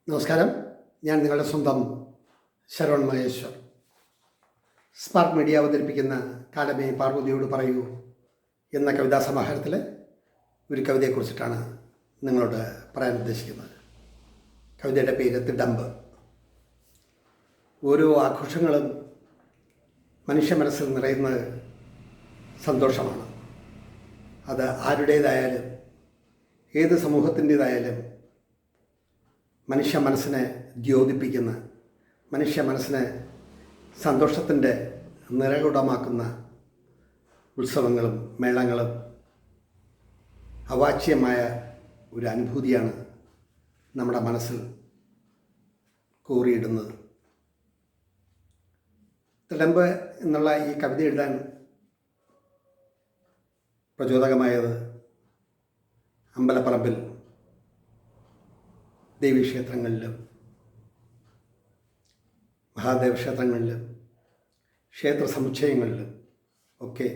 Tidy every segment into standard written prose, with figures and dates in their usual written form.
നമസ്കാരം. ഞാൻ നിങ്ങളുടെ സ്വന്തം ശരവൺ മഹേശ്വർ. സ്പാർക്ക് മീഡിയ അവതരിപ്പിക്കുന്ന കാലമേ പാർവതിയോട് പറയൂ എന്ന കവിതാ സമാഹാരത്തിലെ ഒരു കവിതയെക്കുറിച്ചിട്ടാണ് നിങ്ങളോട് പറയാൻ ഉദ്ദേശിക്കുന്നത്. കവിതയുടെ പേര് തിടമ്പ്. ഓരോ ആഘോഷങ്ങളും മനുഷ്യ മനസ്സിൽ നിറയുന്നത് സന്തോഷമാണ്. അത് ആരുടേതായാലും ഏത് സമൂഹത്തിൻ്റേതായാലും മനുഷ്യ മനസ്സിനെ ദ്യോതിപ്പിക്കുന്ന, മനുഷ്യ മനസ്സിനെ സന്തോഷത്തിൻ്റെ നിറകുടമാക്കുന്ന ഉത്സവങ്ങളും മേളങ്ങളും അവാച്യമായ ഒരു അനുഭൂതിയാണ് നമ്മുടെ മനസ്സിൽ കോറിയിടുന്നത്. തിടമ്പ് എന്നുള്ള ഈ കവിത എഴുതാൻ പ്രചോദകമായത് അമ്പലപ്പറമ്പിൽ ദേവീക്ഷേത്രങ്ങളിലും മഹാദേവ ക്ഷേത്രങ്ങളിലും ക്ഷേത്ര സമുച്ചയങ്ങളിലും ഒക്കെ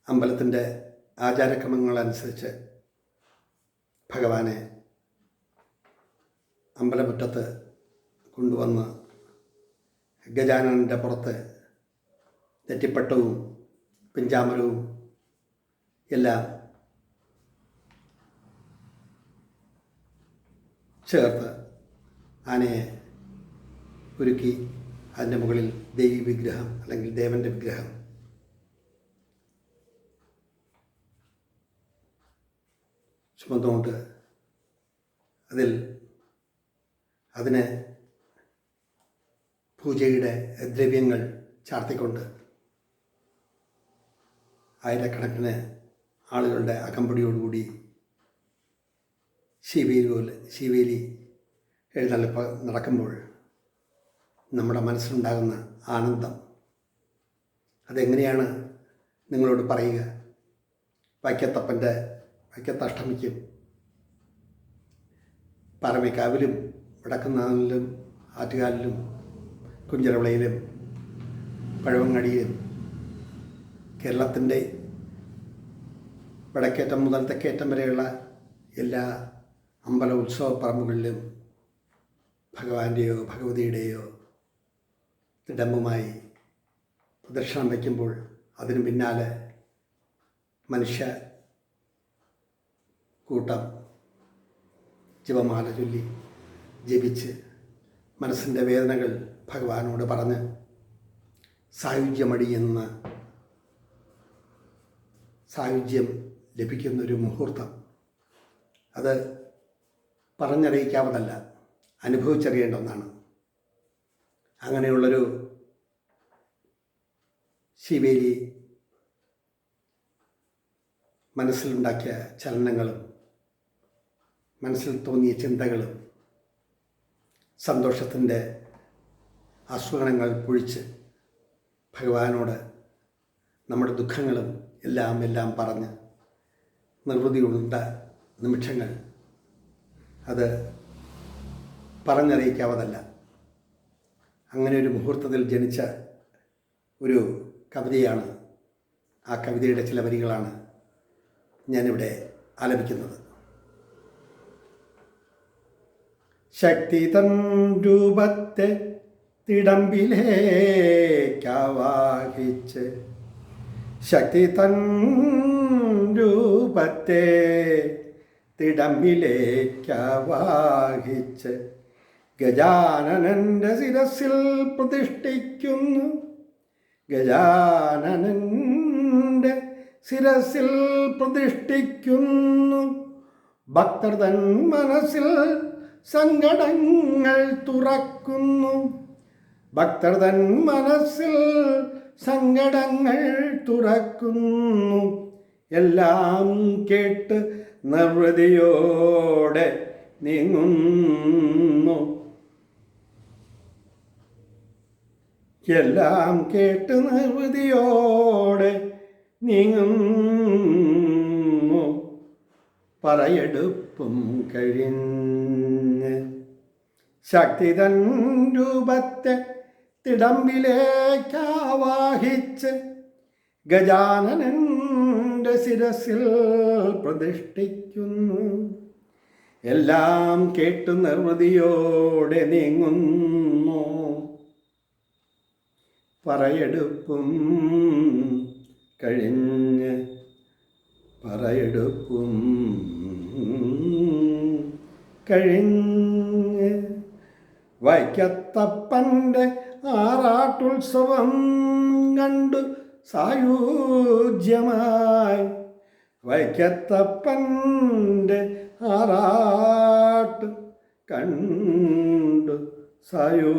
അമ്പലത്തിൻ്റെ ആചാരക്രമങ്ങളനുസരിച്ച് ഭഗവാനെ അമ്പലമുറ്റത്ത് കൊണ്ടുവന്ന് ഗജാനനൻ്റെ പുറത്ത് നെറ്റിപ്പട്ടവും പിഞ്ചാമരവും എല്ലാം ചേർത്ത് ആനയെ ഒരുക്കി അതിൻ്റെ മുകളിൽ ദേവി വിഗ്രഹം അല്ലെങ്കിൽ ദേവൻ്റെ വിഗ്രഹം ചുമന്നുകൊണ്ട് അതിന് പൂജയുടെ ദ്രവ്യങ്ങൾ ചാർത്തിക്കൊണ്ട് ആയിരക്കണക്കിന് ആളുകളുടെ അകമ്പടിയോടുകൂടി ശിവേലി എഴുന്നള്ളിപ്പ് നടക്കുമ്പോൾ നമ്മുടെ മനസ്സിലുണ്ടാകുന്ന ആനന്ദം അതെങ്ങനെയാണ് നിങ്ങളോട് പറയുക? വൈക്കത്തഷ്ടമിക്കും പാറമേക്കാവിലും വടക്കുന്നാളിലും ആറ്റുകാലിലും കുഞ്ചിറവിളയിലും പഴവങ്ങാടിയിലും കേരളത്തിൻ്റെ വടക്കേറ്റം മുതൽ തെക്കേറ്റം വരെയുള്ള എല്ലാ അമ്പല ഉത്സവ പറമ്പുകളിലും ഭഗവാന്റെയോ ഭഗവതിയുടെയോ തിടമ്പുമായി പ്രദക്ഷിണം വയ്ക്കുമ്പോൾ അതിനു പിന്നാലെ മനുഷ്യ കൂട്ടം ജപമാല ചൊല്ലി ജപിച്ച് മനസ്സിൻ്റെ വേദനകൾ ഭഗവാനോട് പറഞ്ഞ് സായുജ്യം ലഭിക്കുന്നൊരു മുഹൂർത്തം. അത് പറഞ്ഞറിയിക്കാവുന്നതല്ല, അനുഭവിച്ചറിയേണ്ട ഒന്നാണ്. അങ്ങനെയുള്ളൊരു ശിവേലി മനസ്സിലുണ്ടാക്കിയ ചലനങ്ങളും മനസ്സിൽ തോന്നിയ ചിന്തകളും സന്തോഷത്തിൻ്റെ ആസ്വാദനങ്ങൾ പൊഴിച്ച് ഭഗവാനോട് നമ്മുടെ ദുഃഖങ്ങളും എല്ലാം പറഞ്ഞ് നിർവൃതിയുള്ള നിമിഷങ്ങൾ അത് പറഞ്ഞറിയിക്കാവതല്ല. അങ്ങനെ ഒരു മുഹൂർത്തത്തിൽ ജനിച്ച ഒരു കവിതയാണ്. ആ കവിതയുടെ ചില വരികളാണ് ഞാനിവിടെ ആലപിക്കുന്നത്. ശക്തി തൻ രൂപത്തെ തിടമ്പിലേക്കാവാഹിച്ച്, ശക്തി തൻ രൂപത്തെ തിടമ്പിലേക്കാവാഹിച്ച് ഗജാനനൻ്റെ ശിരസിൽ പ്രതിഷ്ഠിക്കുന്നു, ഗജാനനൻ്റെ ശിരസിൽ പ്രതിഷ്ഠിക്കുന്നു. ഭക്തർ തൻ മനസ്സിൽ സങ്കടങ്ങൾ തുറക്കുന്നു, ഭക്തർ തൻ മനസ്സിൽ സങ്കടങ്ങൾ തുറക്കുന്നു. എല്ലാം കേട്ട് നിർവൃതിയോടെ നീങ്ങുന്നു, എല്ലാം കേട്ട് നിർവൃതിയോടെ നീങ്ങുന്നു. പറയെടുപ്പും കഴിഞ്ഞ് ശക്തി തൻ രൂപത്തെ തിടമ്പിലേക്കാവാഹിച്ച് ഗജാനനൻ്റെ ശിരസിൽ പ്രതിഷ്ഠിക്കുന്നു. എല്ലാം കേട്ടു നിർവൃതിയോടെ നീങ്ങുന്നു. പറയെടുപ്പും കഴിഞ്ഞ് വൈക്കത്തപ്പൻ്റെ ആറാട്ടുത്സവം കണ്ടു സായുജ്യമായി. വൈക്കത്തപ്പൻ്റെ ആറാട്ട് കണ്ടു സായുജ്യമായി.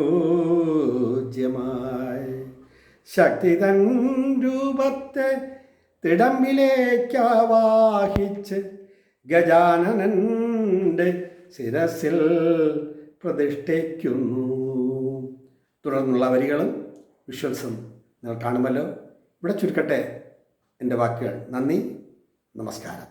ശക്തി തൻ രൂപത്തെ തിടമ്പിലേക്കാവാഹിച്ച് ഗജാനനൻ്റെ ശിരസിൽ പ്രതിഷ്ഠിക്കുന്നു. തുടർന്നുള്ള വരികളും വിഷ്വൽസും നിങ്ങൾ കാണുമല്ലോ. ഇവിടെ ചുരുക്കട്ടെ എൻ്റെ വാക്കുകൾ. നന്ദി, നമസ്കാരം.